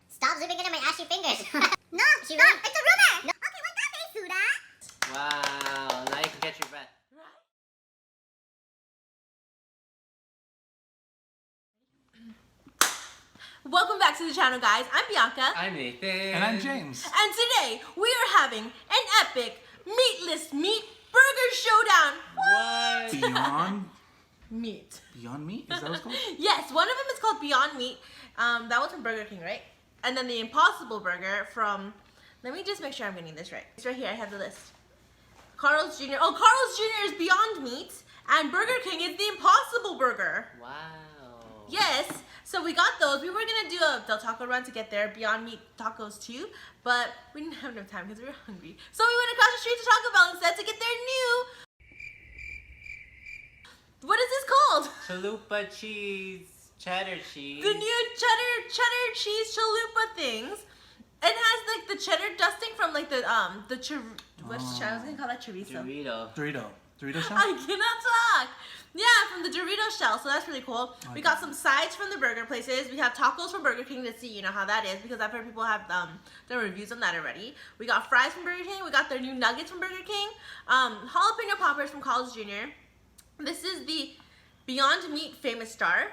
Stop zooming into my ashy fingers. No, stop! It's a rumor! No. Okay, what's up, Suda? Wow, now you can catch your breath. Welcome back to the channel, guys. I'm Bianca. I'm Nathan. And I'm James. And today we are having an epic meatless meat burger showdown. What? Beyond Meat. Beyond Meat? Is that what it's called? Yes, one of them is called Beyond Meat. That was from Burger King, right? And then the Impossible Burger from, let me just make sure I'm getting this right. It's right here, I have the list. Carl's Jr. Oh, Carl's Jr. is Beyond Meat, and Burger King is the Impossible Burger. Wow. Yes, so we got those. We were gonna do a Del Taco run to get their Beyond Meat tacos too, but we didn't have enough time because we were hungry. So we went across the street to Taco Bell instead to get their new, what is this called? Chalupa cheese. Cheddar cheese. The new cheddar cheese chalupa things. It has like the cheddar dusting from like the I was gonna call that chorizo. Dorito shell? I cannot talk. Yeah, from the Dorito shell, so that's really cool. We got some sides from the burger places. We have tacos from Burger King to see, you know, how that is, because I've heard people have their reviews on that already. We got fries from Burger King. We got their new nuggets from Burger King. Jalapeno poppers from Carl's Jr. This is the Beyond Meat Famous Star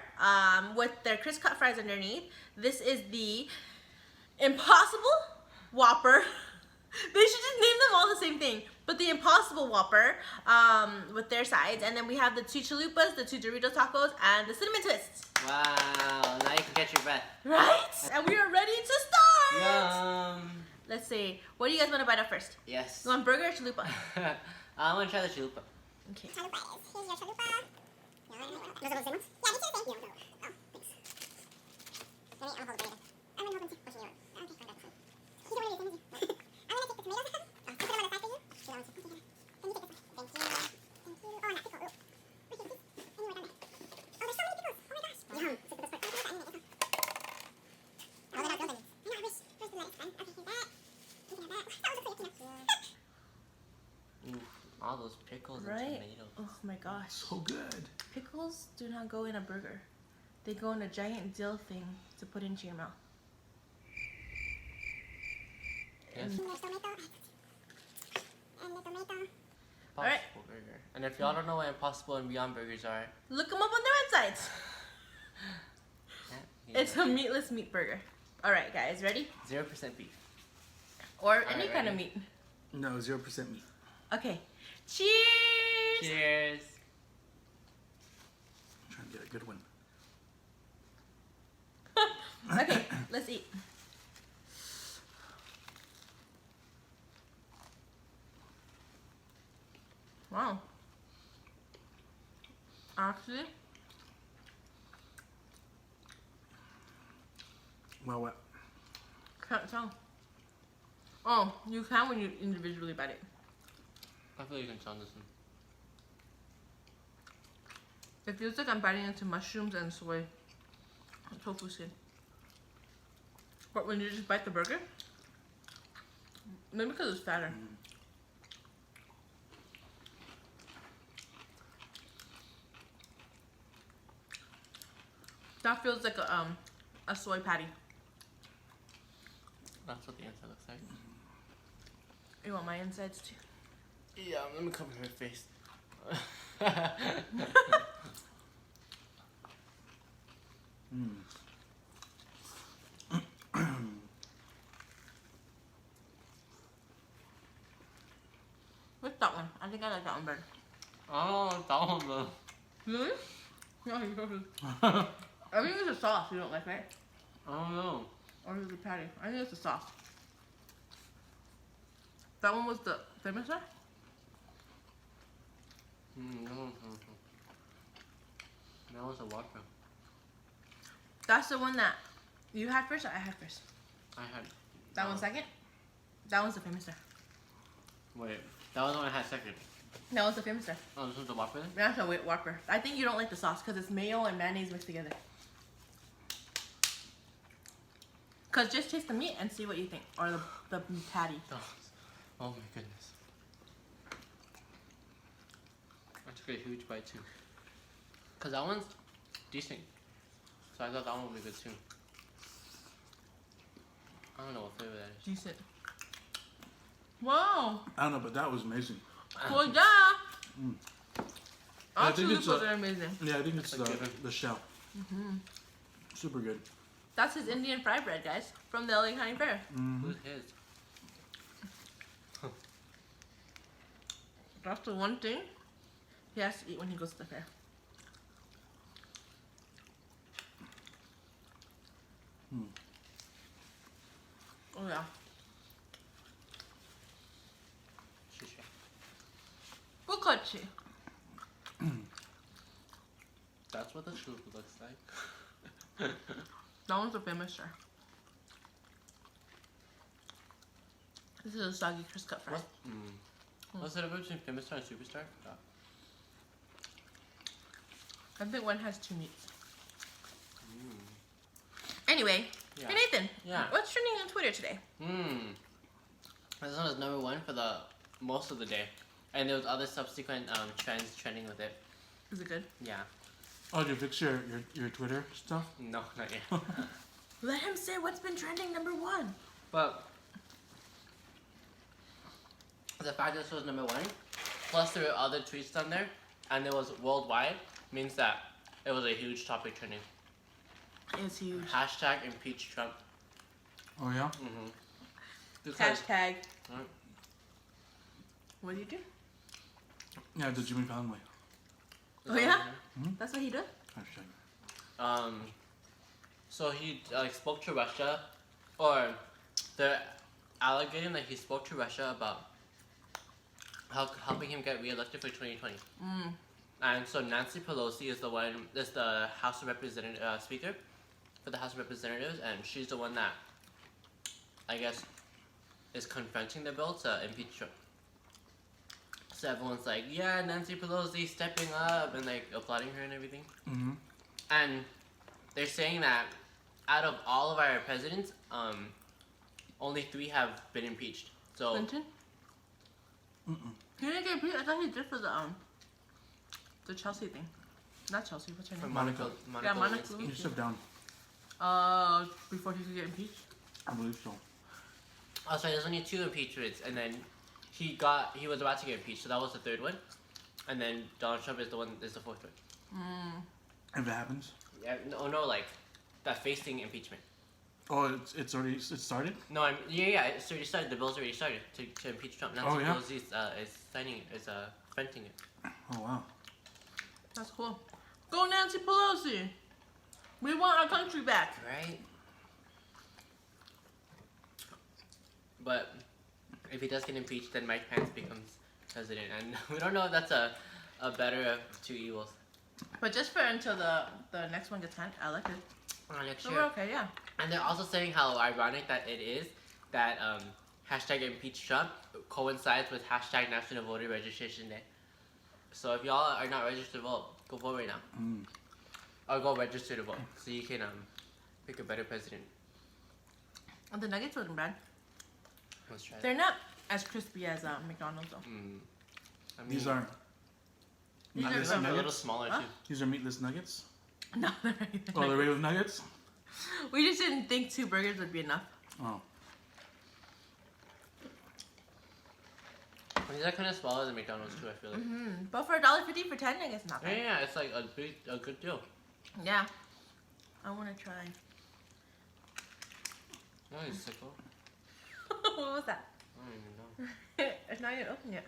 with their crisp cut fries underneath. This is the Impossible Whopper. They should just name them all the same thing. But the Impossible Whopper with their sides. And then we have the 2 chalupas, the 2 Dorito tacos, and the cinnamon twists. Wow, now you can catch your breath. Right? And we are ready to start! Yum. Let's see. What do you guys want to bite up first? Yes. You want burger or chalupa? I want to try the chalupa. Okay. Chalupa is, here's your chalupa. Those are the same ones? Yeah, these are the same. Yeah, oh, thanks. Let me, I'll hold it. I'm gonna hold it. Pushing you. Okay, hold that. He's already the same as you. I'm gonna take the tomatoes. I'll put them on the side for you. Can you take this one? Thank you. Thank you. Oh, and that pickle. Ooh. Where's your piece? Anywhere down there. Oh, there's so many pickles. Oh my gosh. Yum. Let's get this part. Hold it out, hold it. I know, where's the next one? Okay, here's that. You can have that. That was a pretty enough. Ooh, all those pickles Right? and tomatoes. Oh my gosh. So good. Pickles do not go in a burger. They go in a giant dill thing to put into your mouth. Yes. And there's tomato. And the tomato. Alright. Impossible burger. And if y'all don't know what Impossible and Beyond burgers are, Look them up on their websites. yeah, It's a meatless meat burger. Alright guys, ready? 0% beef. Or any Alright, kind of ready? meat. No, 0% meat. Okay. Cheers! Cheers. I'm trying to get a good one. Okay, let's eat. Wow. Actually, Well, what? can't tell. Oh, you can when you individually bite it. I feel you can tell this one. It feels like I'm biting into mushrooms and soy and tofu skin. But when you just bite the burger, maybe because it's fatter. That feels like a soy patty. That's what the inside looks like. You want my insides too? Yeah, let me cover her face. What's that one? I think I like that one better. Oh, that one though. Really? No, you don't. I think it's the sauce you don't like, right? I don't know. Or is it the patty? I think it's the sauce. That one was the famous one? That was a Whopper. That's the one that you had first or I had first? I had. That one second? That one's the famous one. Wait, that was the one I had second. That was the famous one. Oh, this was the Whopper then? That's a Whopper. I think you don't like the sauce because it's mayo and mayonnaise mixed together. Because just taste the meat and see what you think. Or the patty. Oh my goodness. I took a huge bite too. Because that one's decent. So I thought that one would be good too. I don't know what flavor that is. Decent. Wow. I don't know, but that was amazing. Well, yeah. I All think it's chalupas are amazing. Yeah, I think it's Like given. the shell. Super good. That's his Indian fry bread, guys, from the LA County Fair. Who's his? That's the one thing he has to eat when he goes to the fair. Oh yeah. Shisha. Bukachi. That's what the chalupa looks like. That one's a famous star. This is a soggy crisp cut fry. What? What's the difference between famous star and superstar? I think one has 2 meats. Anyway, Yeah. hey Nathan. Yeah. What's trending on Twitter today? This one was number 1 for the most of the day, and there was other subsequent trends trending with it. Is it good? Yeah. Oh, did you fix your Twitter stuff? No, not yet. Let him say what's been trending number 1. But the fact that this was number 1, plus there were other tweets on there, and it was worldwide, means that it was a huge topic trending. It's huge. Hashtag impeach Trump. Oh yeah. Because, Hashtag. Right. What do you do? Yeah, the Jimmy Fallon way. Oh yeah? That's what he did? Hashtag. So he spoke to Russia, or they're alleging that he spoke to Russia about helping him get re-elected for 2020. And so Nancy Pelosi is the House of Representatives Speaker for the House of Representatives, and she's the one that I guess is confronting the bill to impeach Trump. So everyone's like, yeah, Nancy Pelosi stepping up and like applauding her and everything. And they're saying that out of all of our presidents, only 3 have been impeached. So Clinton? He didn't get impeached. I thought he did for the Chelsea thing. Not Chelsea, what's her for name? Monica Yeah, Monica Lewinsky. Lewinsky. He stepped down. Before he could get impeached? I believe so. Oh, sorry, there's only 2 impeachments, and then he was about to get impeached, so that was the 3rd one, and then Donald Trump is the 4th one. If it happens. Yeah, no, like that facing impeachment. Oh, it's already started. No, it's already started. The bill's already started to impeach Trump. Nancy yeah? Pelosi is signing it, is fronting it. Oh wow. That's cool. Go Nancy Pelosi! We want our country back! Right. But if he does get impeached, then Mike Pence becomes president, and we don't know if that's a better of 2 evils. But just for until the next one gets elected. Next So year. we're okay, yeah. And they're also saying how ironic that it is that hashtag impeach Trump coincides with hashtag National Voter Registration Day. So if y'all are not registered to vote, go vote right now. Or go register to vote so you can pick a better president. And the nuggets wasn't bad. Let's try They're not as crispy as McDonald's though. I mean, These are These are meatless some- a little nuggets. smaller Huh? too. These are meatless nuggets. No, they're regular Oh, the nuggets. regular nuggets. We just didn't think 2 burgers would be enough. Oh. These are kind of smaller than McDonald's too, I feel like. But for $1.50 for 10 nuggets, not bad. Yeah, it's like a good deal. Yeah. I want to try. Oh, you sicko. What was that? I don't even know. It's not even open yet.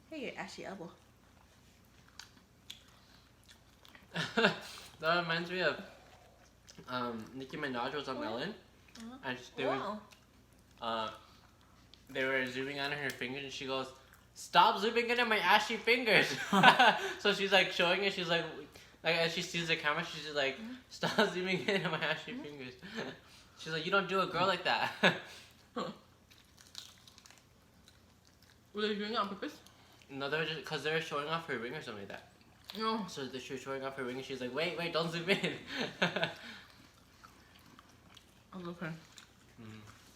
Hey, your ashy elbow. That reminds me of Nicki Minaj was on Ellen, and they were zooming in on her fingers, and she goes, "Stop zooming in on my ashy fingers." So she's like showing it. She's like as she sees the camera, she's just like, "Stop zooming in on my ashy fingers." She's like, "You don't do a girl like that." Were they doing it on purpose? No, they were just because they were showing off her ring or something like that. No. So she was showing off her ring, and she's like, "Wait, don't zoom in." I love her.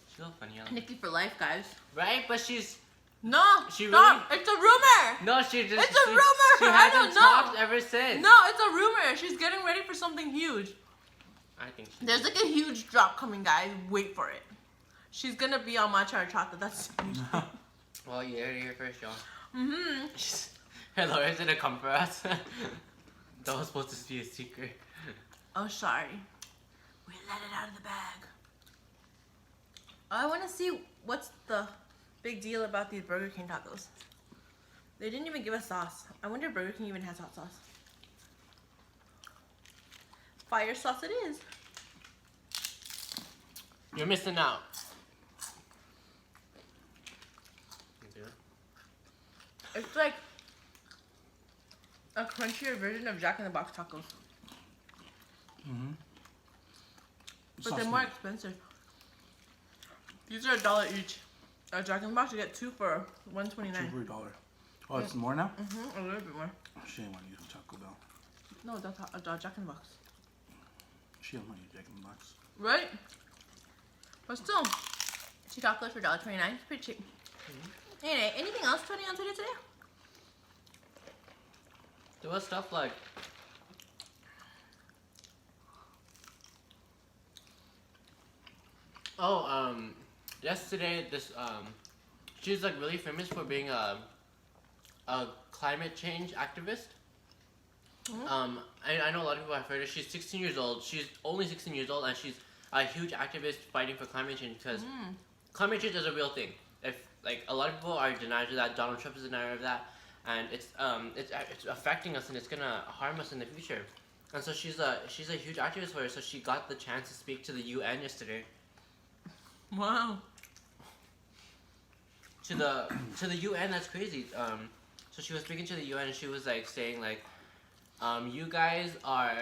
She's so funny, Ellen. Nikki for life, guys. Right? But she's No, She stop. It's a rumor. no, she just It's a rumor. She I don't hasn't know. talked ever since. No, it's a rumor. She's getting ready for something huge. I think she There's did. like a huge drop coming, guys. Wait for it. She's gonna be on MatchaHorchata. That's huge. Well, you heard it here first, y'all. Mm-hmm. Her lawyer's gonna come for us. That was supposed to be a secret. Oh, sorry. We let it out of the bag. I want to see what's the big deal about these Burger King tacos. They didn't even give us sauce. I wonder if Burger King even has hot sauce. Fire sauce it is. You're missing out. It's like a crunchier version of Jack in the Box tacos. Mm-hmm. But they're more expensive. These are $1 each. At Jack in the Box, you get 2 for $1.29. 2 for $1. Oh, it's more now? Mm-hmm, a little bit more. She didn't want to use Taco Bell. No, that's Jack in the Box. She didn't want to use Jack in the Box. Right? But still, 2 tacos for $1.29. It's pretty cheap. Anyway, anything else trending on Twitter today? There was stuff like yesterday this she's like really famous for being a climate change activist. I know a lot of people have heard her. She's 16 years old. She's only 16 years old, and she's a huge activist fighting for climate change because climate change is a real thing. If like a lot of people are deniers of that, Donald Trump is a denier of that, and it's affecting us and it's gonna harm us in the future. And so she's a huge activist for it. So she got the chance to speak to the UN yesterday. Wow. To the UN, that's crazy. So she was speaking to the UN and she was like saying like, you guys are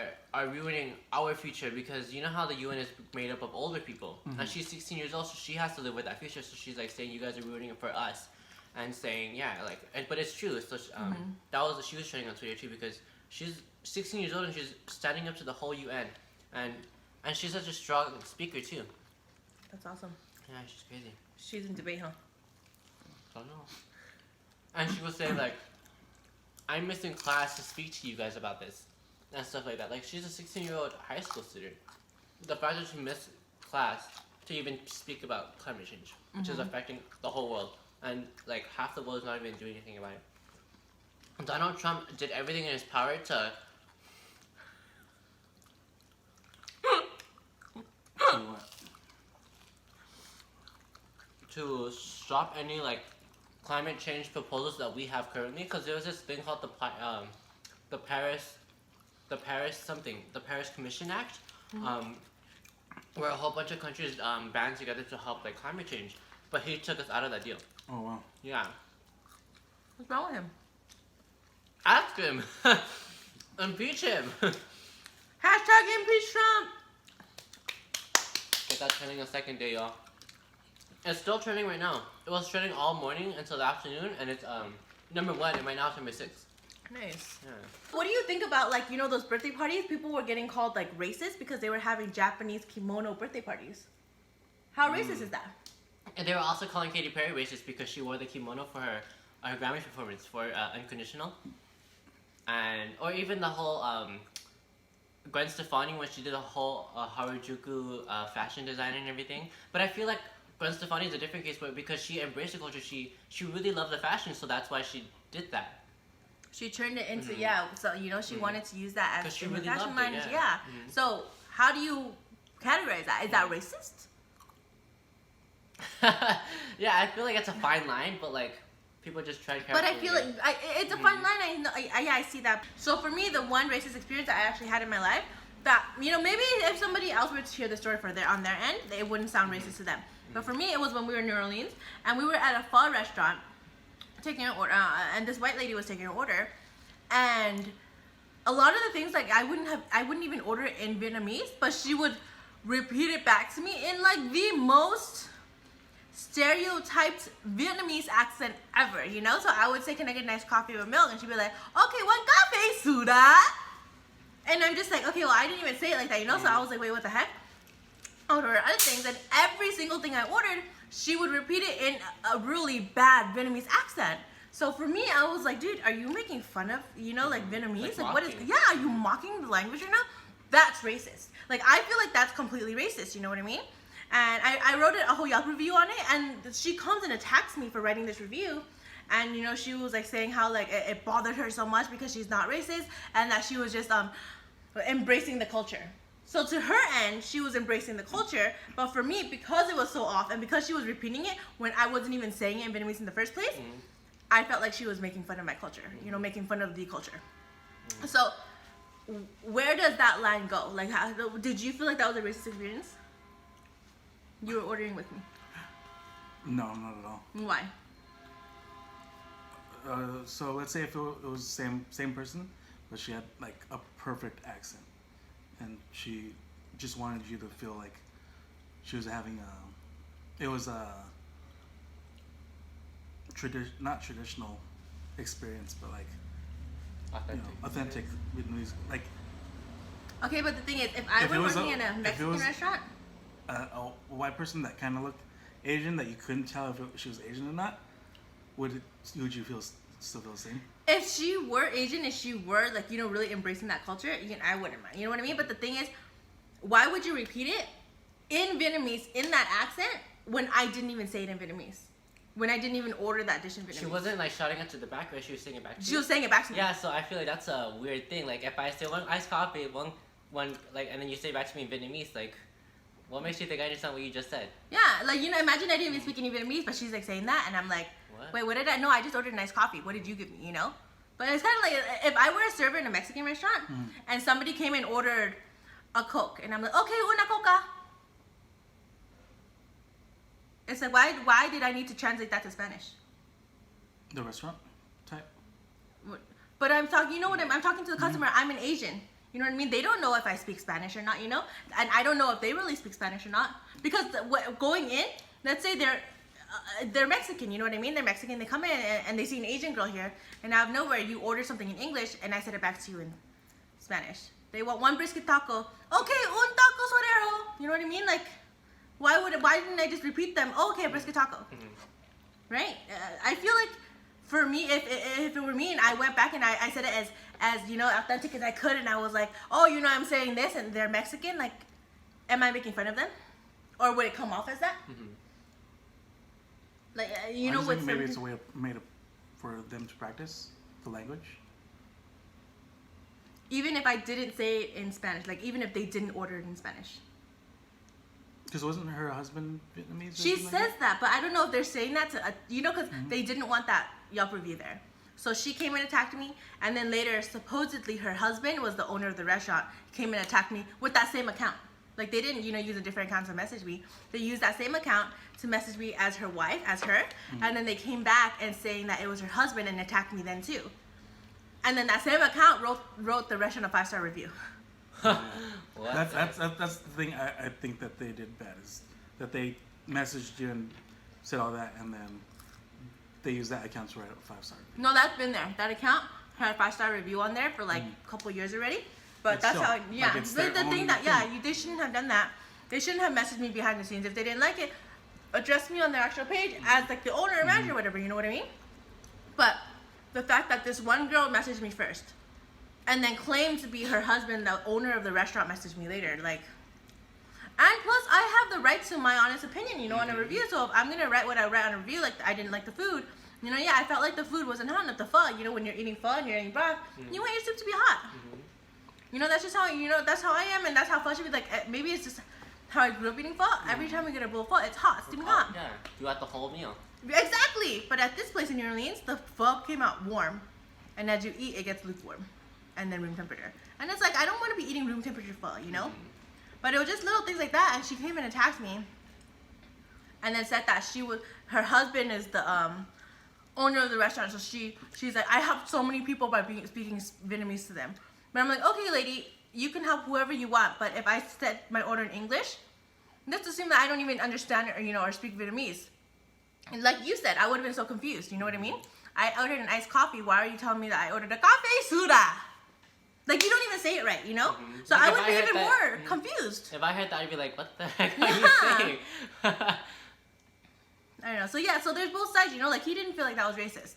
ruining our future because you know how the UN is made up of older people, and she's 16 years old, so she has to live with that future. So she's like saying you guys are ruining it for us, and saying yeah, like, but it's true. So she was trending on Twitter too because she's 16 years old and she's standing up to the whole UN, and she's such a strong speaker too. That's awesome. Yeah, she's crazy. She's in debate, huh? I don't know. And she was saying like, I'm missing class to speak to you guys about this and stuff like that. Like she's a 16-year-old high school student. The fact that she missed class to even speak about climate change, which is affecting the whole world, and like half the world is not even doing anything about it. Donald Trump did everything in his power to to stop any like climate change proposals that we have currently, because there was this thing called the Paris Commission Act, where a whole bunch of countries band together to help like climate change, but he took us out of that deal. Oh, wow. Yeah. What's wrong with him? Ask him. Impeach him. Hashtag impeach Trump. Get that trending a second day, y'all. It's still trending right now. It was trending all morning until the afternoon, and it's number 1, and right now it's number 6. Nice. Yeah. What do you think about, like, you know, those birthday parties? People were getting called, like, racist because they were having Japanese kimono birthday parties. How racist is that? And they were also calling Katy Perry racist because she wore the kimono for her Grammy performance for Unconditional. And, or even the whole, Gwen Stefani when she did the whole Harajuku fashion design and everything. But I feel like Gwen Stefani is a different case, but because she embraced the culture, she really loved the fashion, so that's why she did that. She turned it into, yeah, so, you know, she wanted to use that as she in her really fashion loved it, line. yeah. So, how do you categorize that? Is that racist? Yeah, I feel like it's a fine line, but like, people just try to But I feel like it's a fine line. I know, I see that. So for me, the one racist experience that I actually had in my life, that, you know, maybe if somebody else were to hear the story on their end, it wouldn't sound racist to them. But for me, it was when we were in New Orleans, and we were at a pho restaurant taking an order, and this white lady was taking an order, and a lot of the things, like, I wouldn't even order it in Vietnamese, but she would repeat it back to me in like the most stereotyped Vietnamese accent ever, you know? So I would say, can I get a nice coffee with milk? And she'd be like, okay, one coffee, soda. And I'm just like, okay, well, I didn't even say it like that, you know? So I was like, wait, what the heck? I would order other things, and every single thing I ordered, she would repeat it in a really bad Vietnamese accent. So for me, I was like, dude, are you making fun of, you know, like Vietnamese? Like what is, yeah, are you mocking the language right now? that's racist. Like, I feel like that's completely racist, you know what I mean? And I wrote a whole Yelp review on it, and she comes and attacks me for writing this review. And, you know, she was like saying how like it bothered her so much because she's not racist, and that she was just embracing the culture. So to her end, she was embracing the culture, but for me, because it was so off, and because she was repeating it when I wasn't even saying it in Vietnamese in the first place, I felt like she was making fun of my culture, you know, making fun of the culture. So where does that line go? Like, how, did you feel like that was a racist experience? You were ordering with me. No, not at all. Why? So let's say if it was the same person, but she had like a perfect accent, and she just wanted you to feel like she was having it was a not traditional experience, but like authentic Vietnamese. Like, okay, but the thing is, if I were working in a Mexican restaurant, a white person that kind of looked Asian, that you couldn't tell if she was Asian or not, would you still feel the same? if she were Asian, if she were like, you know, really embracing that culture, I wouldn't mind. You know what I mean? But the thing is, why would you repeat it in Vietnamese in that accent when I didn't even say it in Vietnamese? When I didn't even order that dish in Vietnamese. She wasn't like shouting it to the back, right? She was saying it back to you. She was saying it back to me. Yeah, so I feel like that's a weird thing. Like, if I say one iced coffee, one like, and then you say it back to me in Vietnamese, like, what makes you think I understand what you just said? Yeah, like, you know, imagine I didn't even speak any Vietnamese, but she's like saying that, and I'm like, What? wait, what did I? No, I just ordered a nice coffee. What did you give me? You know? But it's kind of like if I were a server in a Mexican restaurant and somebody came and ordered a Coke, and I'm like, okay, una coca. It's like, why did I need to translate that to Spanish? The restaurant type. But I'm talking, you know what, I'm talking to the customer. I'm an Asian. You know what I mean? They don't know if I speak Spanish or not, you know? And I don't know if they really speak Spanish or not. Because going in, let's say they're Mexican, you know what I mean? They're Mexican, they come in and they see an Asian girl here, and out of nowhere, you order something in English, and I said it back to you in Spanish. They want one brisket taco. Okay, un taco suadero. You know what I mean? Like, why didn't I just repeat them? Oh, okay, brisket taco. Right? I feel like, for me, if it were me and I went back and I said it as you know, authentic as I could, and I was like, oh, you know, I'm saying this, and they're Mexican, like, am I making fun of them? Or would it come off as that? Like, you know, with maybe it's a way for them to practice the language. Even if I didn't say it in Spanish, like, even if they didn't order it in Spanish. Because wasn't her husband Vietnamese? She says that, but I don't know if they're saying that to, you know, because they didn't want that Yelp review there. So she came and attacked me, and then later, supposedly her husband was the owner of the restaurant, came and attacked me with that same account. Like, they didn't, you know, use a different account to message me. They used that same account to message me as her wife, as her, and then they came back and saying that it was her husband and attacked me then too. And then that same account wrote the restaurant a 5-star review. That's the thing I think that they did bad, is that they messaged you and said all that, and then they used that account to write a 5-star review. No, that's been there. That account had a 5-star review on there for like a couple years already. But that's how, yeah. Like, but the thing that, they shouldn't have done that. They shouldn't have messaged me behind the scenes. If they didn't like it, address me on their actual page as like the owner or manager or whatever, you know what I mean? But the fact that this one girl messaged me first and then claimed to be her husband, the owner of the restaurant, messaged me later, like, and plus I have the right to my honest opinion, you know, on a review. So if I'm gonna write what I write on a review, like I didn't like the food, you know, I felt like the food wasn't hot enough. The pho, you know, when you're eating pho and you're eating broth, you want your soup to be hot. You know, that's just how, you know, that's how I am, and that's how pho should be. Like, maybe it's just how I grew up eating pho. Every time we get a bowl of pho, it's hot, steaming hot. Yeah, you got the whole meal. Exactly. But at this place in New Orleans, the pho came out warm, and as you eat, it gets lukewarm, and then room temperature. And it's like, I don't want to be eating room temperature pho, you know? But it was just little things like that, and she came and attacked me, and then said that her husband is the owner of the restaurant, so she's like, I helped so many people by speaking Vietnamese to them. But I'm like, okay, lady, you can help whoever you want, but if I said my order in English, let's assume that I don't even understand it or, you know, or speak Vietnamese. And like you said, I would have been so confused, you know what I mean? I ordered an iced coffee, why are you telling me that I ordered a cafe soda? Like, you don't even say it right, you know? So Like, I would be even more confused. If I heard that, I'd be like, what the heck are you saying? I don't know. So yeah, so there's both sides, you know? Like, he didn't feel like that was racist.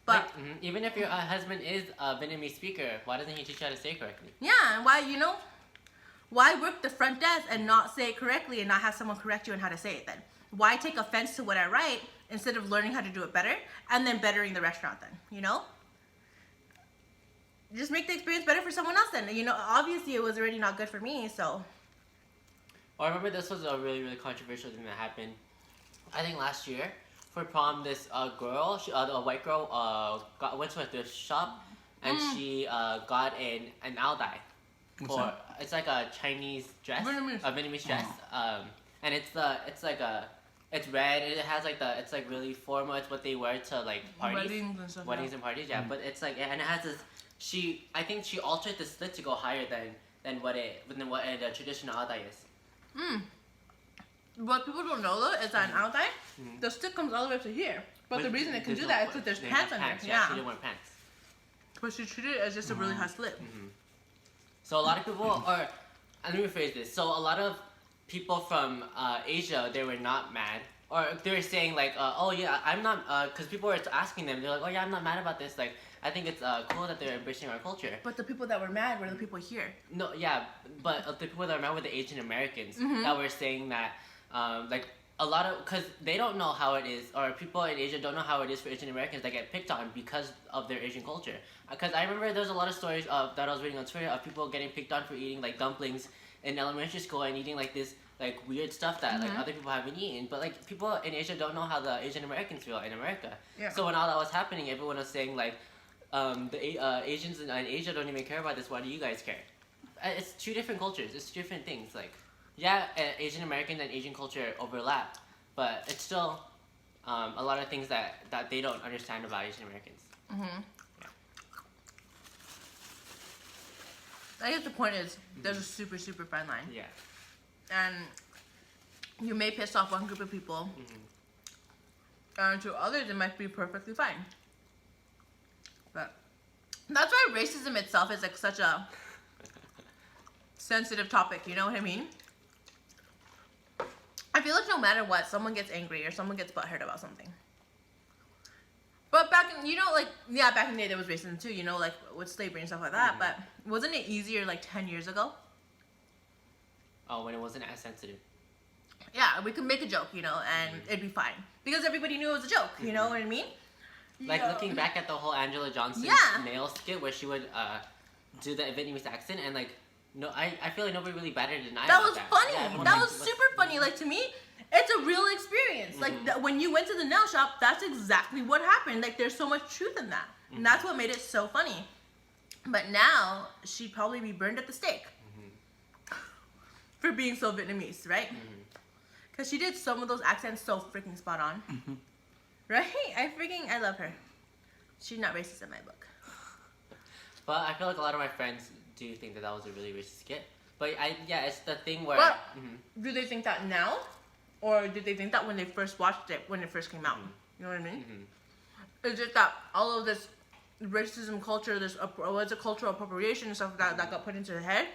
But like, even if your husband is a Vietnamese speaker, why doesn't he teach you how to say correctly? yeah, and why, you know? Why work the front desk and not say it correctly and not have someone correct you on how to say it then? Why take offense to what I write instead of learning how to do it better and then bettering the restaurant then, you know? Just make the experience better for someone else then. You know, obviously it was already not good for me, so. Well, I remember this was a really, really controversial thing that happened. I think last year for prom, this girl, a white girl, went to a thrift shop and she got an owl dye. It's like a Chinese dress, a Vietnamese dress, and it's red. It has like it's like really formal. It's what they wear to like parties, weddings and parties. Yeah, but it's like, and it has this. I think she altered the slit to go higher than what a traditional owl dye is. What people don't know though is that an owl dye, the stick comes all the way up to here. But the reason it can do that is because there's pants under. Yeah, she didn't wear pants. But she treated it as just a really high slit. So a lot of people let me rephrase this. So a lot of people from Asia, they were not mad. Or they were saying like, oh yeah, I'm not, because people were asking them, they're like, oh yeah, I'm not mad about this. Like, I think it's cool that they're embracing our culture. But the people that were mad were the people here. No, yeah, but the people that were mad were the Asian Americans that were saying that, like, a lot of, because they don't know how it is, or people in Asia don't know how it is for Asian Americans that get picked on because of their Asian culture. Because I remember there's a lot of stories that I was reading on Twitter of people getting picked on for eating like dumplings in elementary school and eating like this like weird stuff that like other people haven't eaten. But like people in Asia don't know how the Asian Americans feel in America. Yeah. So when all that was happening, everyone was saying like, the Asians in Asia don't even care about this. Why do you guys care? It's two different cultures. It's two different things. Like, yeah, Asian American and Asian culture overlap, but it's still a lot of things that they don't understand about Asian Americans. Yeah. I guess the point is there's a super, super fine line. Yeah. And you may piss off one group of people, and to others it might be perfectly fine. But that's why racism itself is like such a sensitive topic, you know what I mean? I feel like no matter what, someone gets angry or someone gets butthurt about something. But back in, you know, like, yeah, back in the day there was racism too, you know, like with slavery and stuff like that, but wasn't it easier like 10 years ago? Oh, when it wasn't as sensitive. Yeah, we could make a joke, you know, and it'd be fine. Because everybody knew it was a joke, you know what I mean? Like, looking back at the whole Angela Johnson nail skit where she would do the Vietnamese accent, and like, no, I feel like nobody really batted an eye that about was that. funny. Yeah, that was super funny. Like, to me, it's a real experience. Like, when you went to the nail shop, that's exactly what happened. Like, there's so much truth in that. And that's what made it so funny. But now, she'd probably be burned at the stake. For being so Vietnamese, right? Because she did some of those accents so freaking spot on. Right? I love her. She's not racist in my book. But I feel like a lot of my friends do think that was a really racist skit. But yeah, it's the thing where... But do they think that now? Or did they think that when they first watched it, when it first came out? You know what I mean? It's just that all of this racism culture, this what's a cultural appropriation and stuff that got put into their head,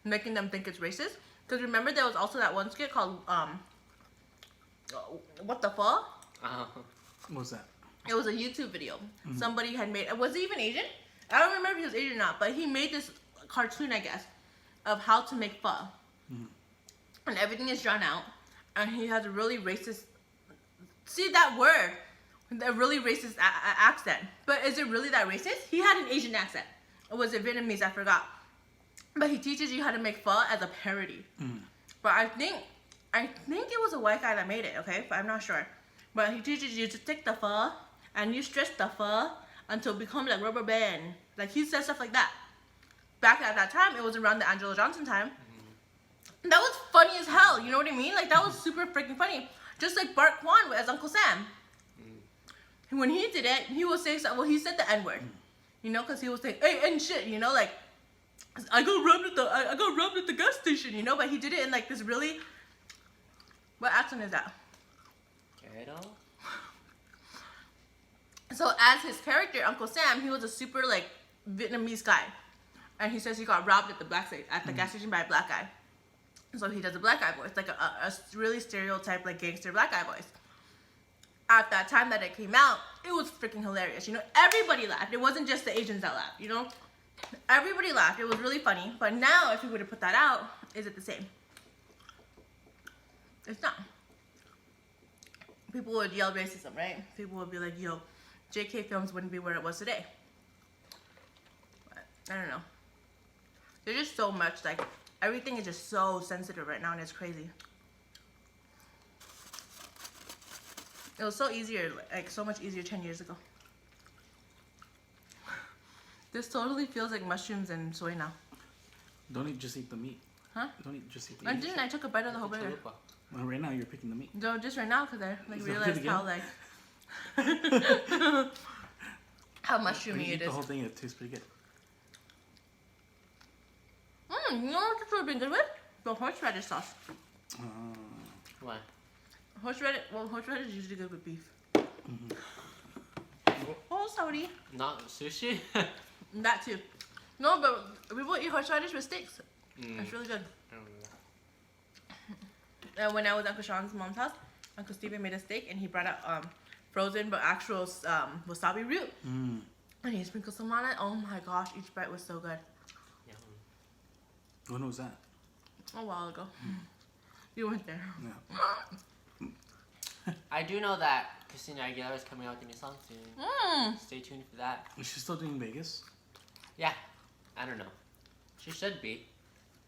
making them think it's racist. Because remember there was also that one skit called, What the Fuck? What was that? It was a YouTube video. Somebody had made, was he even Asian? I don't remember if he was Asian or not, but he made this cartoon, I guess, of how to make pho. And everything is drawn out. And he has a really racist, see that word, a really racist accent. But is it really that racist? He had an Asian accent. Or was it Vietnamese? I forgot. But he teaches you how to make pho as a parody. But I think it was a white guy that made it, okay? But I'm not sure. But he teaches you to take the pho and you stretch the pho until it becomes like rubber band. Like, he says stuff like that. Back at that time, it was around the Angela Johnson time. That was funny as hell, you know what I mean? Like, that was super freaking funny. Just like Bart Kwan as Uncle Sam. When he did it, he was saying, well, he said the N-word. You know, because he was saying, hey, and shit, you know, like, I got robbed at the gas station, you know? But he did it in like this really, what accent is that? Ghetto? So as his character, Uncle Sam, he was a super like Vietnamese guy. And he says he got robbed at the gas station by a black guy. So he does a black guy voice, like a really stereotype, like gangster black guy voice. At that time that it came out, it was freaking hilarious. You know, everybody laughed. It wasn't just the Asians that laughed, you know? Everybody laughed. It was really funny. But now, if you were to put that out, is it the same? It's not. People would yell racism, right? People would be like, yo, JK Films wouldn't be where it was today. But I don't know. There's just so much, like, everything is just so sensitive right now, and it's crazy. It was so easier, like, so much easier 10 years ago. This totally feels like mushrooms and soy now. Don't just eat the meat. Huh? Don't just eat the meat. I didn't. I took a bite of the whole burger. Well, right now you're picking the meat. No, just right now because I like Is that realized good how again? like how When mushroomy you it eat the is. whole thing, it tastes pretty good. You know what this would have been good with? The horseradish sauce. Why? Horseradish is usually good with beef. Oh, sorry. Not sushi? That too. No, but people eat horseradish with steaks. It's really good. I don't know. When I was at Uncle Sean's mom's house, Uncle Steven made a steak and he brought out frozen but actual wasabi root. And he sprinkled some on it. Oh my gosh, each bite was so good. Yum. When was that? A while ago. You weren't there. Yeah. I do know that Christina Aguilera is coming out with a new song soon. Stay tuned for that. Is she still doing Vegas? Yeah, I don't know. She should be.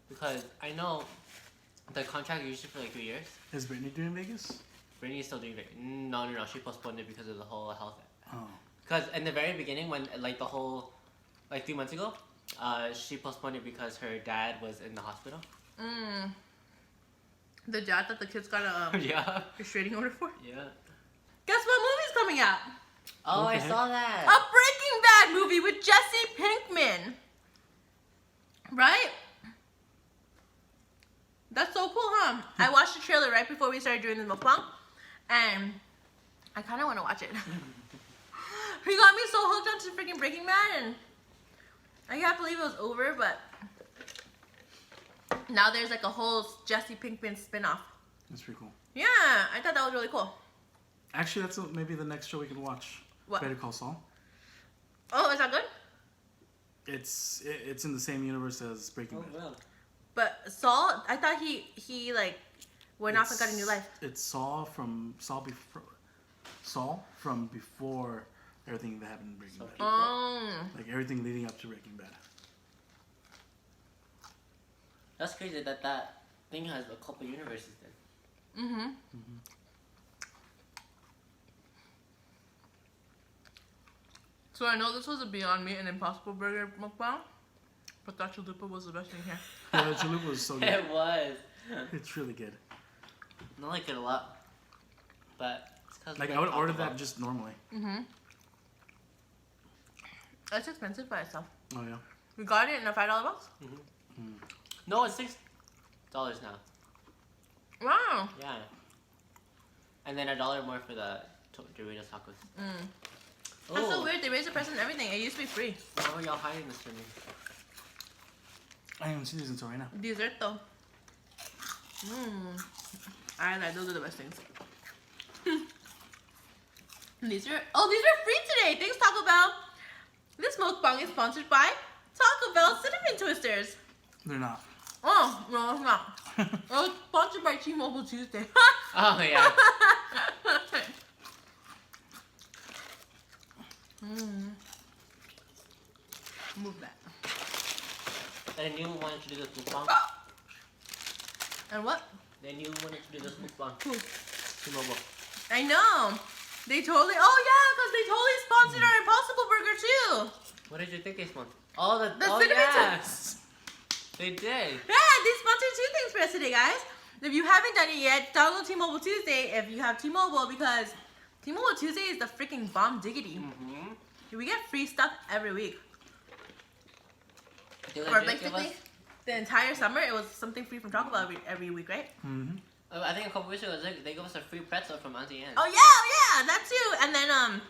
Because I know the contract is usually for like 3 years. Is Britney doing Vegas? Britney's still doing it. No. She postponed it because of the whole health. Oh. Because in the very beginning, when like the whole, like 3 months ago, she postponed it because her dad was in the hospital. The dad that the kids got a Yeah. restraining order for? Yeah. Guess what movie's coming out? Oh, What I the saw A that. Breaking Bad movie with Jesse Pinkman. Right? That's so cool, huh? I watched the trailer right before we started doing the mukbang, and I kind of want to watch it. He got me so hooked onto freaking Breaking Bad, and I can't believe it was over, but now there's like a whole Jesse Pinkman spin-off. That's pretty cool. Yeah, I thought that was really cool. Actually, that's maybe the next show we can watch. What? Better Call Saul. Oh, is that good? It's in the same universe as Breaking Bad. well. But Saul, I thought he like went off and got a new life. It's Saul from before everything that happened in Breaking So- Bad. Oh. Like everything leading up to Breaking Bad. That's crazy that that thing has a couple universes then. Mm-hmm. So I know this was a Beyond Meat and Impossible Burger mukbang, but that chalupa was the best thing here. Yeah, the chalupa was so good. It was. It's really good. I like it a lot. But it's because Like I would order that just normally. Mm-hmm. It's expensive by itself. Oh yeah. We got it in a $5 box. No, it's $6 now. Wow. Yeah. And then $1 more for the Doritos tacos. That's so Ooh. weird. They raised the price on everything. It used to be free. Why are y'all hiding this from me? I haven't seen this until right now. Dessert though. I like those are the best things. These are free today. Thanks Taco Bell. This mukbang is sponsored by Taco Bell Cinnamon Twisters. They're not. Oh no, it's not. It was sponsored by T-Mobile Tuesday. Oh, yeah. Move that. They knew we wanted to do this mukbang. And what? They knew we wanted to do this mukbang. Who? T-Mobile. I know. They totally. Oh yeah, because they totally sponsored our Impossible Burger too. What did you think they sponsored? Oh, the The oh, cinnamon yeah. toast. They did. Yeah, they sponsored 2 things for us today, guys. If you haven't done it yet, download T-Mobile Tuesday if you have T-Mobile because T-Mobile Tuesday is the freaking bomb diggity. We get free stuff every week. They Or legit give basically, us, the entire summer it was something free from Taco Bell every week, right? I think a couple weeks ago, they gave us a free pretzel from Auntie Anne. Oh yeah, that too. And then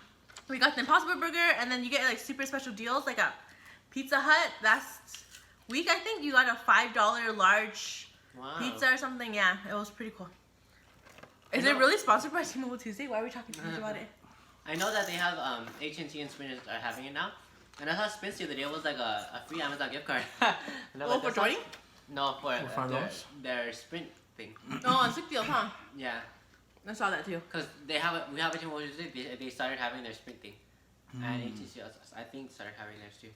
we got the Impossible Burger, and then you get like super special deals like a Pizza Hut. Last week I think you got a $5 large Wow. pizza or something. Yeah, it was pretty cool. Is I it know- really sponsored by T-Mobile Tuesday? Why are we talking too much about it? I know that they have AT&T and Sprint are having it now. And I saw Spins the other day. It was like a free Amazon gift card. Oh, for 20? No, for $5? their Sprint thing. Oh, 60 huh? Yeah, I saw that too. because we have it in Mojo City. They started having their Sprint thing, and ATC I think started having theirs too.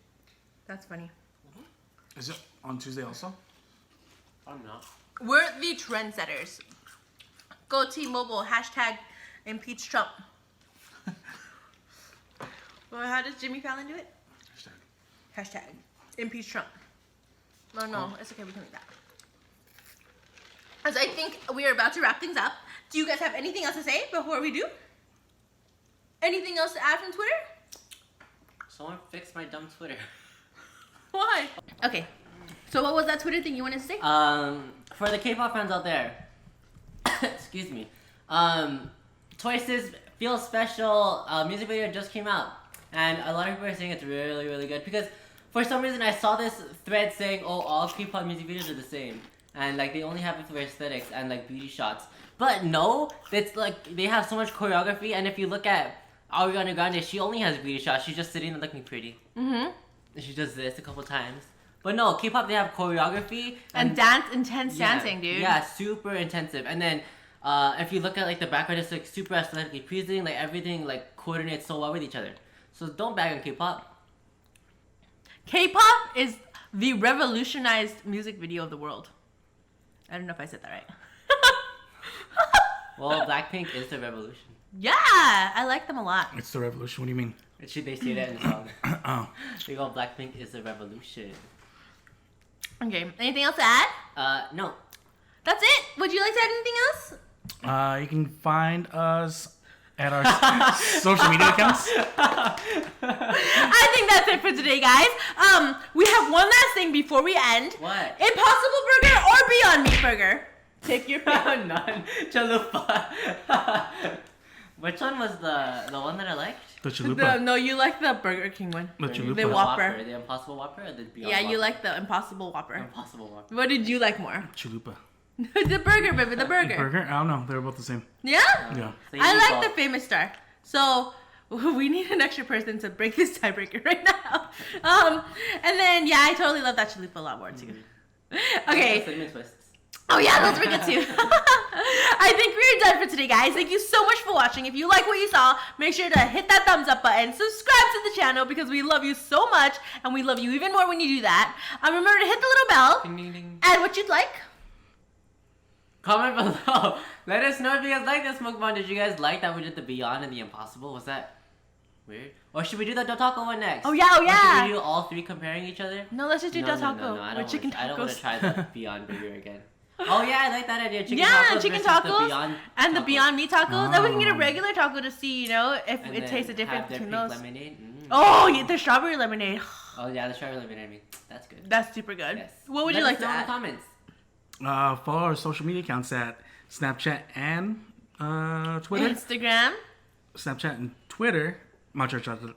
That's funny. Is it on Tuesday also? I don't know. We're the trendsetters. Go T-Mobile. Hashtag impeach Trump. Well, how does Jimmy Fallon do it? Hashtag impeach Trump. No, it's okay. We can read that. As I think we are about to wrap things up. Do you guys have anything else to say before we do? Anything else to add from Twitter? Someone fix my dumb Twitter. Why? Okay. So what was that Twitter thing you wanted to say? For the K-pop fans out there, excuse me. Twice's Feel Special music video just came out, and a lot of people are saying it's really, really good because for some reason I saw this thread saying, oh, all K-pop music videos are the same, and like they only have it for aesthetics and like beauty shots. But no, it's like they have so much choreography, and if you look at Ariana Grande, she only has beauty shots. She's just sitting and looking pretty. Mm-hmm. She does this a couple times. But no, K-pop, they have choreography. And intense dancing, dude. Yeah, super intensive. And then if you look at like the background, it's like super aesthetically pleasing. Like everything like coordinates so well with each other. So don't bag on K-pop. K-pop is the revolutionized music video of the world. I don't know if I said that right. Well, Blackpink is the revolution. Yeah, I like them a lot. It's the revolution. What do you mean? They say that in the song. Oh. They go, Blackpink is the revolution. Okay, anything else to add? No. That's it. Would you like to add anything else? You can find us at our social media accounts. I think that's it for today, guys. We have one last thing before we end. What? Impossible Burger or Beyond Meat Burger? Take your pick. None. Chalupa. Which one was the one that I liked? The chalupa. No, you like the Burger King one. The chalupa. The Whopper. The Impossible Whopper or the Beyond Yeah, Whopper? you like the Impossible Whopper. Impossible Whopper. What did you like more? Chalupa. The burger, baby, the burger. Burger? I don't know. They're both the same. Yeah? Yeah. So you I eat like both. the famous star. So we need an extra person to break this tiebreaker right now. And then yeah, I totally love that chalupa a lot more too. Okay. Cinnamon twists. Oh yeah, those were good too. I think we're done for today, guys. Thank you so much for watching. If you like what you saw, make sure to hit that thumbs up button, subscribe to the channel because we love you so much, and we love you even more when you do that. Remember to hit the little bell, Ding, ding, ding. add what you'd like. Comment below. Let us know if you guys like this mukbang. Did you guys like that we did the Beyond and the Impossible? Was that weird? Or should we do the Dotaco one next? Oh yeah, oh Or yeah. should we do all three comparing each other? No, let's just do Del Taco I or don't chicken wanna, I don't want to tacos. try the Beyond Burger again. Oh yeah, I like that idea. Chicken Yeah, tacos chicken versus tacos the Beyond and the tacos. Beyond Meat tacos. Then we can get a Oh. regular taco to see, you know, if And it then tastes the difference have their between pink those. lemonade. Oh, yeah, the strawberry lemonade. Oh yeah, the strawberry lemonade. I mean, that's good. That's super good. Yes. What would Let you us like to know in the add? comments. Follow our social media accounts at Snapchat and Twitter. Instagram. Snapchat and Twitter, MatchaHorchata,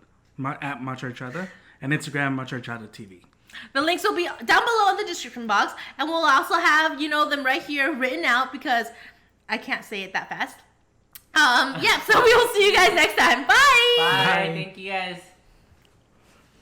at MatchaHorchata, and Instagram, MatchaHorchata TV. The links will be down below in the description box, and we'll also have, you know, them right here written out because I can't say it that fast. Yeah, so we will see you guys next time. Bye. Bye. Bye. Thank you guys.